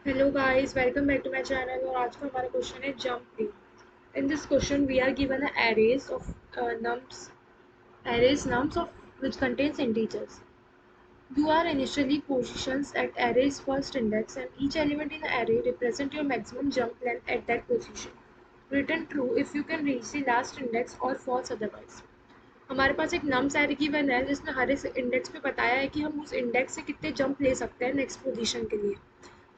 Hello guys, welcome back to my channel. और आज का हमारा क्वेश्चन है jump D. In this question we are given arrays of nums of which contains integers. You are initially positions at array's first index and each element in the array represent your maximum jump length at that position. Return true if you can reach the last index or false otherwise. हमारे पास एक nums array given है जिसने हर एक index पे बताया है कि हम उस इंडेक्स से कितने जंप ले सकते हैं नेक्स्ट पोजीशन के लिए।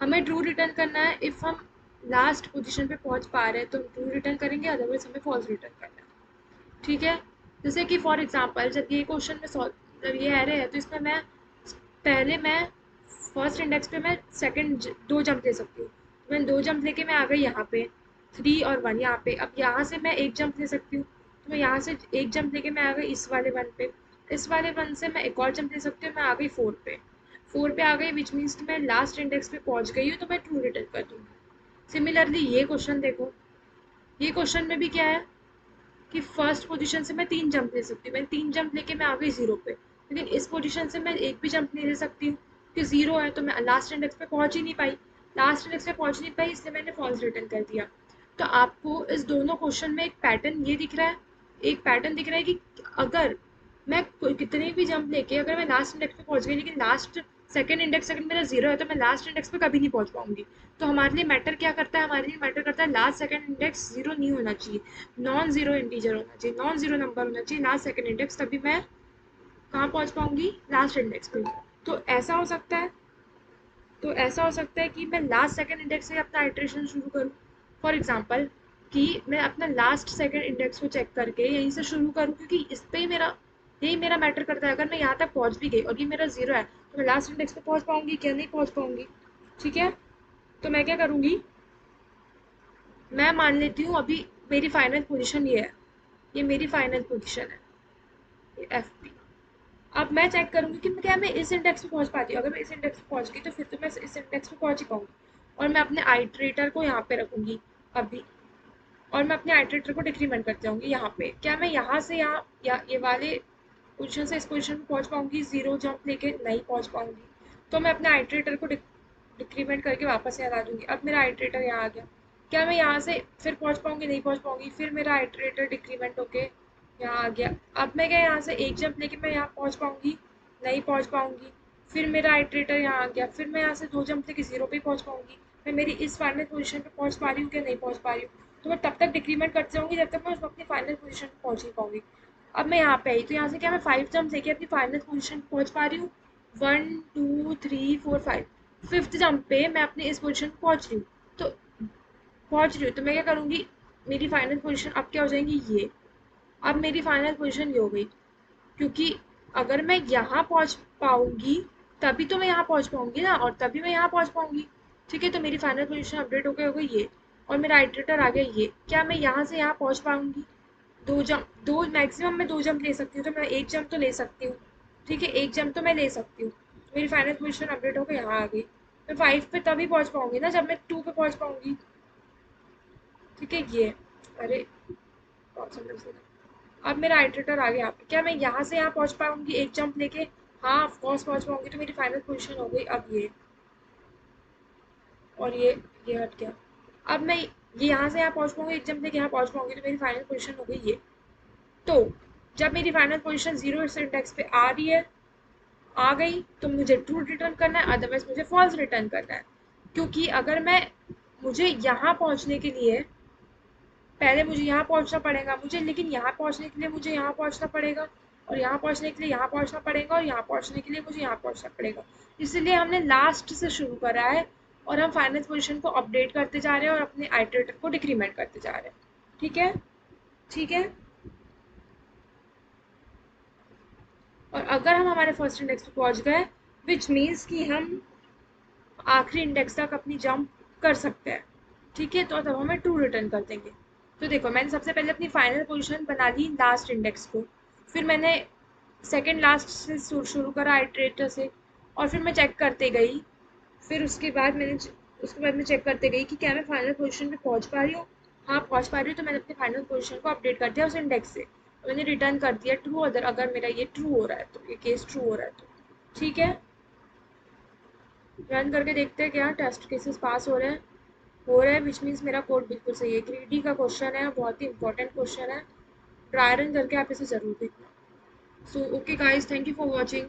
हमें ट्रू रिटर्न करना है। इफ़ हम लास्ट पोजीशन पे पहुंच पा रहे हैं तो हम ट्रू रिटर्न करेंगे, अदरवाइज हमें फॉल्स रिटर्न करना है। ठीक है। जैसे कि फॉर एग्जांपल जब ये क्वेश्चन में सॉल्व जब ये एरे है तो इसमें मैं फर्स्ट इंडेक्स पे मैं सेकंड दो जंप ले सकती हूँ। तो मैं दो जंप लेके मैं आ गई यहाँ पे 3 और 1 यहाँ पे। अब यहाँ से मैं एक जंप ले सकती हूँ, तो मैं यहाँ से एक जंप लेके मैं आ गई इस वाले 1 पे। इस वाले 1 से मैं एक और जंप ले सकती हूँ, मैं आ गई 4 पे। 4 पे आ गई विच मीन्स कि मैं लास्ट इंडेक्स पे पहुँच गई हूँ, तो मैं ट्रू रिटर्न कर दूँगी। सिमिलरली ये क्वेश्चन देखो, ये क्वेश्चन में भी क्या है कि फर्स्ट पोजीशन से मैं 3 जंप ले सकती हूँ। मैं 3 जंप लेके मैं आ गई 0 पे। लेकिन इस पोजीशन से मैं एक भी जंप नहीं ले सकती हूँ क्योंकि 0 है, तो मैं लास्ट इंडेक्स पे पहुँच ही नहीं पाई। लास्ट इंडेक्स पे पहुँच नहीं पाई इसलिए मैंने फॉल्स रिटर्न कर दिया। तो आपको इस दोनों क्वेश्चन में एक पैटर्न ये दिख रहा है, एक पैटर्न दिख रहा है कि अगर मैं कितने भी जंप लेके अगर मैं लास्ट इंडेक्स पे पहुँच गई लेकिन लास्ट सेकंड इंडेक्स अगर मेरा 0 है तो मैं लास्ट इंडेक्स पे कभी नहीं पहुँच पाऊंगी। तो हमारे लिए मैटर क्या करता है, हमारे लिए मैटर करता है लास्ट सेकंड इंडेक्स 0 नहीं होना चाहिए, नॉन जीरो इंटीजर होना चाहिए, नॉन जीरो नंबर होना चाहिए लास्ट सेकंड इंडेक्स, तभी मैं कहाँ पहुँच पाऊंगी, लास्ट इंडेक्स पे। तो ऐसा हो सकता है तो ऐसा हो सकता है कि मैं लास्ट सेकंड इंडेक्स से अपना आइट्रेशन शुरू करूँ। फॉर एग्जांपल कि मैं अपना लास्ट सेकंड इंडेक्स को चेक करके यहीं से शुरू करूँ, क्योंकि इस पे ही मेरा यही मेरा मैटर करता है। अगर मैं यहाँ तक पहुँच भी गई और ये मेरा 0 है तो मैं लास्ट इंडेक्स पे पहुँच पाऊंगी क्या, नहीं पहुँच पाऊंगी। ठीक है। तो मैं क्या करूँगी, मैं मान लेती हूँ अभी मेरी फाइनल पोजिशन ये है, ये मेरी फाइनल पोजिशन है, ये एफ पी। अब मैं चेक करूँगी कि क्या मैं इस इंडेक्स पे पहुँच पाती हूँ। अगर मैं इस इंडेक्स पे पहुँच गई तो फिर तो मैं इस इंडेक्स पे पहुँच ही पाऊँगी। और मैं अपने आइट्रेटर को यहाँ पे रखूँगी अभी, और मैं अपने आइट्रेटर को डिक्रीमेंट करते जाऊँगी यहाँ पे। क्या मैं यहाँ से यहाँ या ये वाले पोजीशन से इस पोजीशन पे पहुँच पाऊँगी, 0 जंप लेके नहीं पहुँच पाऊँगी। तो मैं अपने आइट्रेटर को डिक्रीमेंट करके वापस यहाँ ला दूँगी। अब मेरा आइट्रेटर यहाँ आ गया। क्या मैं यहाँ से फिर पहुँच पाऊँगी, नहीं पहुँच पाऊँगी। फिर मेरा आइट्रेटर डिक्रीमेंट होके यहाँ आ गया। अब मैं क्या यहाँ से एक जंप लेके मैं यहाँ पहुँच पाऊँगी, नहीं पहुँच पाऊँगी। फिर मेरा आइट्रेटर यहाँ आ गया। फिर मैं यहाँ से 2 जंप लेके 0 पे पहुँच पाऊँगी। मैं मेरी इस फाइनल पोजीशन पे पहुँच पा रही हूँ क्या, नहीं पहुँच पा रही हूँ। तो मैं तब तक डिक्रीमेंट करती जाऊँगी जब तक मैं अपनी फाइनल पोजीशन पे पहुँच नहीं पाऊँगी। अब मैं यहाँ पे आई तो यहाँ से क्या मैं 5 जंप लेके अपनी फाइनल पोजीशन पे पहुँच पा रही हूँ। 1 2 3 4 5, फिफ्थ जंप पे मैं अपनी इस पोजीशन पे पहुँच रही हूँ। तो तो मैं क्या करूँगी, मेरी फाइनल पोजीशन अब क्या हो जाएंगी ये। अब मेरी फाइनल पोजीशन ये हो गई, क्योंकि अगर मैं यहाँ पहुँच पाऊँगी तभी तो मैं यहाँ पहुँच पाऊँगी ना, और तभी मैं यहाँ पहुँच पाऊँगी। ठीक है। तो मेरी फाइनल पोजीशन अपडेट हो गई ये, और मेरा आइट्रेटर आ गया ये। क्या मैं यहाँ से यहाँ पहुँच पाऊँगी, दो मैक्सिमम मैं 2 जंप ले सकती हूँ, तो मैं एक जंप तो ले सकती हूँ। ठीक है, एक जंप तो मैं ले सकती हूँ। मेरी फाइनल पोजीशन अपडेट होकर यहाँ आ गई। मैं 5 पे तभी पहुँच पाऊँगी ना जब मैं 2 पे पहुँच पाऊँगी। ठीक है ये, अरे बहुत समझ गया। अब मेरा आइट्रेटर आ गया यहाँ पे। क्या मैं यहाँ से यहाँ पहुँच पाऊँगी एक जंप लेके, हाँ ऑफ कोर्स पहुँच पाऊँगी। तो मेरी फाइनल पोजीशन हो गई अब ये, और ये हट गया। अब मैं ये यहाँ से यहाँ पहुँच पाऊँगी, एक जंप लेके यहाँ पहुँच पाऊँगी, तो मेरी फाइनल पोजीशन हो गई ये। तो जब मेरी फाइनल पोजीशन 0 इंडेक्स पे आ रही है, आ गई, तो मुझे ट्रू रिटर्न करना है, अदरवाइज मुझे फॉल्स रिटर्न करना है। क्योंकि अगर मैं मुझे यहाँ पहुँचने के लिए पहले मुझे यहाँ पहुँचना पड़ेगा मुझे, लेकिन यहाँ पहुँचने के लिए मुझे यहाँ पहुँचना पड़ेगा, और यहाँ पहुँचने के लिए यहाँ पहुँचना पड़ेगा, और यहाँ पहुँचने के लिए मुझे यहाँ पहुँचना पड़ेगा। इसलिए हमने लास्ट से शुरू करा है, और हम फाइनल पोजीशन को अपडेट करते जा रहे हैं और अपने आइटरेटर को डिक्रीमेंट करते जा रहे हैं। ठीक है। ठीक है। और अगर हम हमारे फर्स्ट इंडेक्स पे पहुँच गए विच मीन्स कि हम आखिरी इंडेक्स तक अपनी जंप कर सकते हैं। ठीक है। तो तब हमें ट्रू रिटर्न कर देंगे। तो देखो मैंने सबसे पहले अपनी फाइनल पोजीशन बना ली लास्ट इंडेक्स को, फिर मैंने सेकंड लास्ट से शुरू करा आइटरेटर से, और फिर मैं चेक करते गई। फिर उसके बाद मैं चेक करते गई कि क्या मैं फाइनल पोजीशन पे पहुंच पा रही हूँ। हाँ पहुंच पा रही हूँ, तो मैंने अपनी फाइनल पोजीशन को अपडेट कर दिया उस इंडेक्स से, मैंने रिटर्न कर दिया ट्रू। अगर मेरा ये ट्रू हो रहा है तो, ये केस ट्रू हो रहा है तो। ठीक है। रन करके देखते हैं क्या टेस्ट केसेस पास हो रहे हैं विच मीन्स मेरा कोड बिल्कुल सही है। ग्रीडी का क्वेश्चन है, बहुत ही इंपॉर्टेंट क्वेश्चन है। ट्राई रन करके आप इसे ज़रूर देखना। So okay guys, thank you for watching.